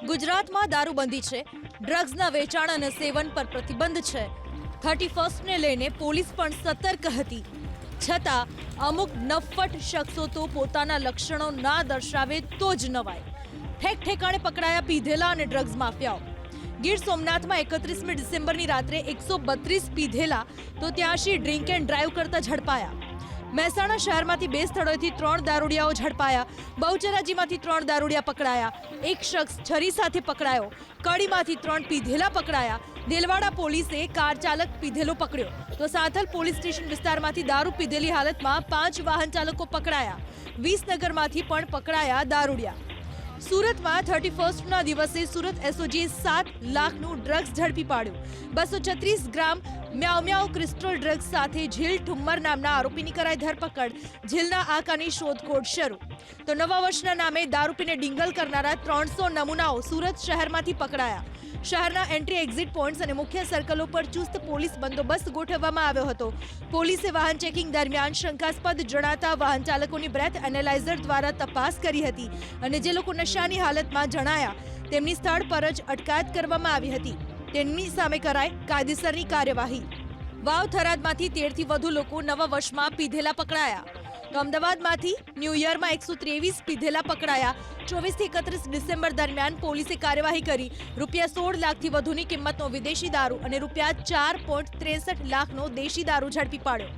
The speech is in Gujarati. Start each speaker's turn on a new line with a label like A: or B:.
A: ગુજરાતમાં દારૂબંધી છે, ડ્રગ્સના વેચાણ અને સેવન પર પ્રતિબંધ છે। 31ને લઈને પોલીસ પણ સતર્ક હતી, છતાં અમુક નફ્ફટ શખ્સો તો પોતાના લક્ષણો ના દર્શાવે તો જ નવાય। ઠેક ઠેકાણે પકડાયા પીધેલા અને ડ્રગ્સ માફિયાઓ। ગીર સોમનાથમાં 31મી ડિસેમ્બરની રાત્રે 132 પીધેલા તો 83 ડ્રિંક એન્ડ ડ્રાઈવ કરતા ઝડપાયા। મહેસાણા શહેરમાંથી 2 સ્થળોએથી 3 દારૂડિયાઓ ઝડપાયા। બહુચરાજીમાંથી 3 દારૂડિયા પકડાયા। એક શખ્સ છરી સાથે પકડાયો। કડીમાંથી 3 પીધેલા પકડાયા। દેલવાડા પોલીસે કાર ચાલક પીધેલો પકડ્યો તો સાથલ પોલીસ સ્ટેશન વિસ્તારમાંથી દારૂ પીધેલી હાલતમાં 5 વાહન ચાલકો પકડાયા। વિસનગરમાંથી પણ પકડાયા દારૂડિયા। સુરતમાં 31ના દિવસે સુરત એસઓજીએ 7 લાખનું ડ્રગ્સ ઝડપી પાડ્યું। 236 ગ્રામ મ્યાઉ મ્યાઉ ક્રિસ્ટલ ડ્રગ્સ સાથે ઝીલ ઠુમ્મર નામના આરોપીની કરાઈ ધરપકડ। ઝીલના આકાની શોધખોળ શરૂ। તો નવા વર્ષના નામે દારૂ પીને ડિંગલ કરનારા 300 નમૂનાઓ સુરત શહેરમાંથી પકડાયા। શહેરના એન્ટ્રી એક્ઝિટ પોઈન્ટ્સ અને મુખ્ય સર્કલો પર ચુસ્ત પોલીસ બંદોબસ્ત ગોઠવવામાં આવ્યો હતો। પોલીસે વાહન ચેકિંગ દરમિયાન શંકાસ્પદ જણાતા વાહન ચાલકોની બ્રેથ એનાલાઇઝર દ્વારા તપાસ કરી હતી અને જે લોકો નશાની હાલતમાં જણાયા તેમની સ્થળ પર જ અટકાયત કરવામાં આવી હતી। તેમની સામે કરાઈ કાયદેસરની કાર્યવાહી। વાવ થરાદમાંથી 13થી વધુ લોકો નવા વર્ષમાં પીધેલા પકડાયા। તો અમદાવાદમાંથી ન્યૂ યરમાં 123 પીધેલા પકડાયા। 24થી 31 ડિસેમ્બર દરમિયાન પોલીસે કાર્યવાહી કરી ₹16 લાખથી વધુની કિંમતનો વિદેશી દારૂ અને ₹4.63 લાખનો દેશી દારૂ ઝડપી પાડ્યો।